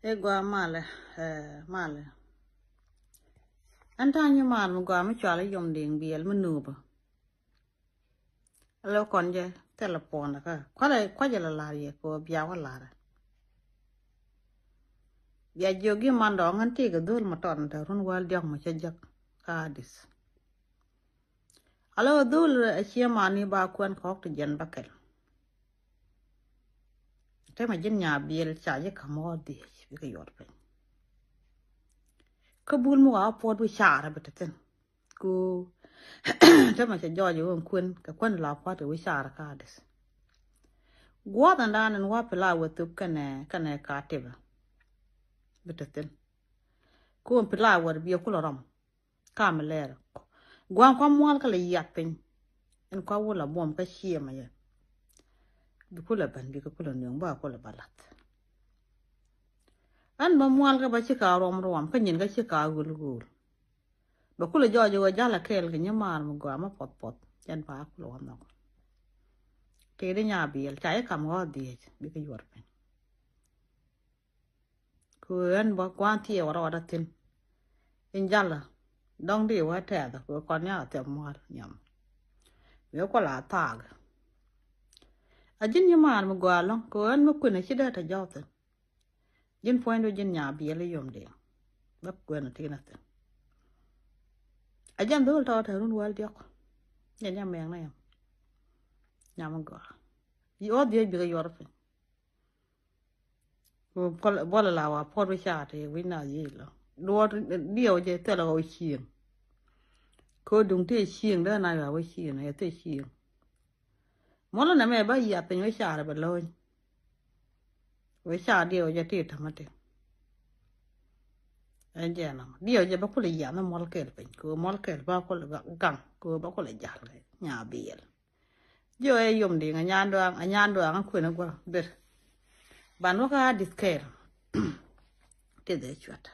Gwa male, male. Antanyo mal mo gwa me chwala yom ding biel manuba. Alo konje telepon ka. Kwaje la ye ko biawa lara. Ya jogi mando ngan tiga dul maton ta run wal diak ma chajak kadis. Alo dul achia mani ba kwen kok te jen bakel. Te ma jin nya biel chaje kamodi bika yor pen. Kabul mo a pod wi chara betaten. Ku te ma cha joji won kwen ka kwen la kwat wi chara kadis. Gwa dan dan wa pela wetup kane ka teba. Betaten. Ku pela war bi ko ram. Kamelera. Gwa kwa mwal ka le yapin. En kwa wala bom ka chiema ya. Bikula ban bikula nyong ba ko la balat. An ba mwal ka ba chika rom ka nyin ka chika gul. Bakula jojo wa jala kel ke nyamar mo gwa ma pot jan ba ko lo no. Ke de nya biel chai kam go di bi ka yor pen. Ku en ba kwa ti wa ra tin. In jala dong di wa ta da ko kon ya te mwal nyam. Yo ko la tag. Ajin nyamar mo gwa lo ko en mo kuna chida ta jawta. Jin pointo jin nya biel yom de. Ba ko na tina ta. Ajan dul ta run wal diok. Nya meng na yam. Nyam go. Yo di bi ga yor pen. Ko bola la wa por wi cha te wi na yi lo. Do dio je te lo chien. Ko dung te chien da na wa chien ya te chien. Mola na me ba ya pen wi cha ba lo. Wi cha dio je te tamate. Anjana dio je ba ko le ya na mol kel pen ko mol kel ba ko gang ko ba ko le jal nya biel. Yo e yom di anyando an kwena gwa ber. Banu ka diskel. Te de chwata.